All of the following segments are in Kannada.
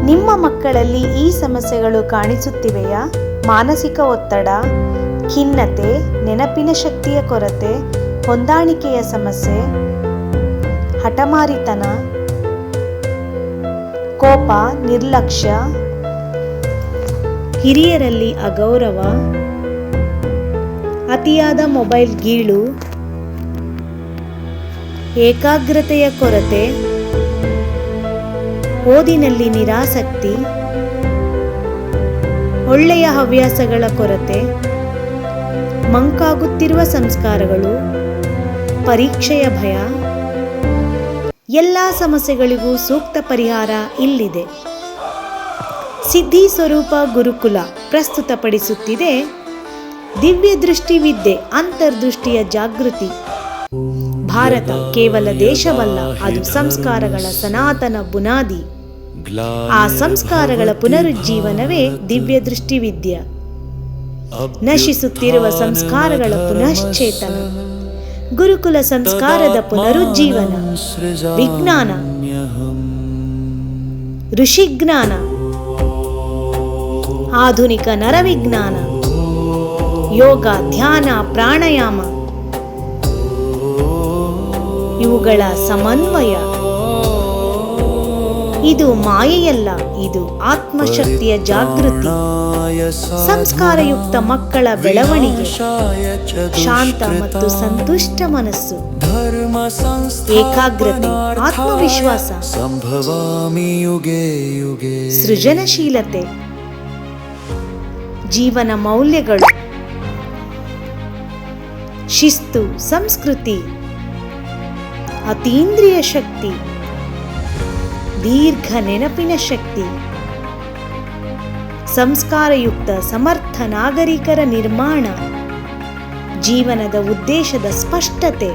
ನಿಮ್ಮ ಮಕ್ಕಳಲ್ಲಿ ಈ ಸಮಸ್ಯೆಗಳು ಕಾಣಿಸುತ್ತಿವೆಯಾ? ಮಾನಸಿಕ ಒತ್ತಡ, ಖಿನ್ನತೆ, ನೆನಪಿನ ಶಕ್ತಿಯ ಕೊರತೆ, ಹೊಂದಾಣಿಕೆಯ ಸಮಸ್ಯೆ, ಹಠಮಾರಿತನ, ಕೋಪ, ನಿರ್ಲಕ್ಷ್ಯ, ಹಿರಿಯರಲ್ಲಿ ಅಗೌರವ, ಅತಿಯಾದ ಮೊಬೈಲ್ ಗೀಳು, ಏಕಾಗ್ರತೆಯ ಕೊರತೆ, ಓದಿನಲ್ಲಿ ನಿರಾಸಕ್ತಿ, ಒಳ್ಳೆಯ ಹವ್ಯಾಸಗಳ ಕೊರತೆ, ಮಂಕಾಗುತ್ತಿರುವ ಸಂಸ್ಕಾರಗಳು, ಪರೀಕ್ಷೆಯ ಭಯ, ಎಲ್ಲ ಸಮಸ್ಯೆಗಳಿಗೂ ಸೂಕ್ತ ಪರಿಹಾರ ಇಲ್ಲಿದೆ. ಸಿದ್ಧಿ ಸ್ವರೂಪ ಗುರುಕುಲ ಪ್ರಸ್ತುತಪಡಿಸುತ್ತಿದೆ ದಿವ್ಯ ದೃಷ್ಟಿ ವಿದ್ಯೆ, ಅಂತರ್ದೃಷ್ಟಿಯ ಜಾಗೃತಿ. ಭಾರತ ಕೇವಲ ದೇಶವಲ್ಲ, ಅದು ಸಂಸ್ಕಾರಗಳ ಸನಾತನ ಬುನಾದಿ. ಆ ಸಂಸ್ಕಾರಗಳ ಪುನರುಜ್ಜೀವನವೇ ದಿವ್ಯ ದೃಷ್ಟಿ ವಿದ್ಯೆ. ನಶಿಸುತ್ತಿರುವ ಸಂಸ್ಕಾರಗಳ ಪುನಶ್ಚೇತನ, ಗುರುಕುಲ ಸಂಸ್ಕಾರದ ಪುನರುಜ್ಜೀವನ, ವಿಜ್ಞಾನ, ಋಷಿಜ್ಞಾನ, ಆಧುನಿಕ ನರವಿಜ್ಞಾನ, ಯೋಗ, ಧ್ಯಾನ, ಪ್ರಾಣಾಯಾಮ ಇವುಗಳ ಸಮನ್ವಯ. ಇದು ಮಾಯೆಯಲ್ಲ, ಇದು ಆತ್ಮಶಕ್ತಿಯ ಜಾಗೃತಿ. ಸಂಸ್ಕಾರಯುಕ್ತ ಮಕ್ಕಳ ಬೆಳವಣಿಗೆ, ಶಾಂತ ಮತ್ತು ಸಂತುಷ್ಟ ಮನಸ್ಸು, ಏಕಾಗ್ರತೆ, ಆತ್ಮವಿಶ್ವಾಸ, ಸೃಜನಶೀಲತೆ, ಜೀವನ ಮೌಲ್ಯಗಳು, ಶಿಸ್ತು, ಸಂಸ್ಕೃತಿ, ಅತೀಂದ್ರಿಯ ಶಕ್ತಿ, ದೀರ್ಘ ನೆನಪಿನ ಶಕ್ತಿ, ಸಂಸ್ಕಾರಯುಕ್ತ ಸಮರ್ಥ ನಾಗರಿಕರ ನಿರ್ಮಾಣ, ಜೀವನದ ಉದ್ದೇಶದ ಸ್ಪಷ್ಟತೆ,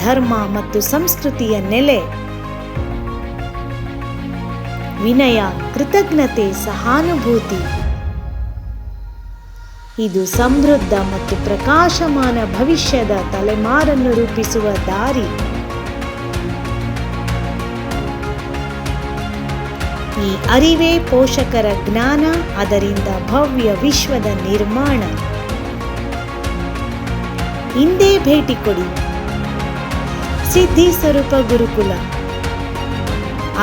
ಧರ್ಮ ಮತ್ತು ಸಂಸ್ಕೃತಿಯ ನೆಲೆ, ವಿನಯ, ಕೃತಜ್ಞತೆ, ಸಹಾನುಭೂತಿ. ಇದು ಸಮೃದ್ಧ ಮತ್ತು ಪ್ರಕಾಶಮಾನ ಭವಿಷ್ಯದ ತಲೆಮಾರನ್ನು ರೂಪಿಸುವ ದಾರಿ. ಈ ಅರಿವೇ ಪೋಷಕರ ಜ್ಞಾನ, ಅದರಿಂದ ಭವ್ಯ ವಿಶ್ವದ ನಿರ್ಮಾಣ. ಇಂದೇ ಭೇಟಿ ಕೊಡಿ. ಸಿದ್ಧಿ ಸ್ವರೂಪ ಗುರುಕುಲ,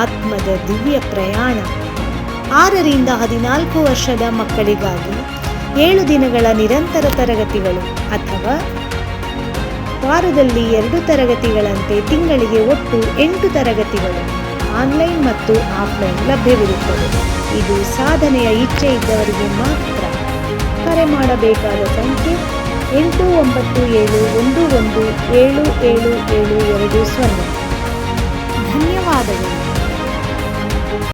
ಆತ್ಮದ ದಿವ್ಯ ಪ್ರಯಾಣ. 6ರಿಂದ 14 ವರ್ಷದ ಮಕ್ಕಳಿಗಾಗಿ 7 ದಿನಗಳ ನಿರಂತರ ತರಗತಿಗಳು ಅಥವಾ ವಾರದಲ್ಲಿ 2 ತರಗತಿಗಳಂತೆ ತಿಂಗಳಿಗೆ ಒಟ್ಟು 8 ತರಗತಿಗಳು ಆನ್ಲೈನ್ ಮತ್ತು ಆಫ್ಲೈನ್ ಲಭ್ಯವಿರುತ್ತದೆ. ಇದು ಸಾಧನೆಯ ಇಚ್ಛೆ ಇದ್ದವರಿಗೆ ಮಾತ್ರ. ಕರೆ ಮಾಡಬೇಕಾದ ಸಂಖ್ಯೆ 8971177720.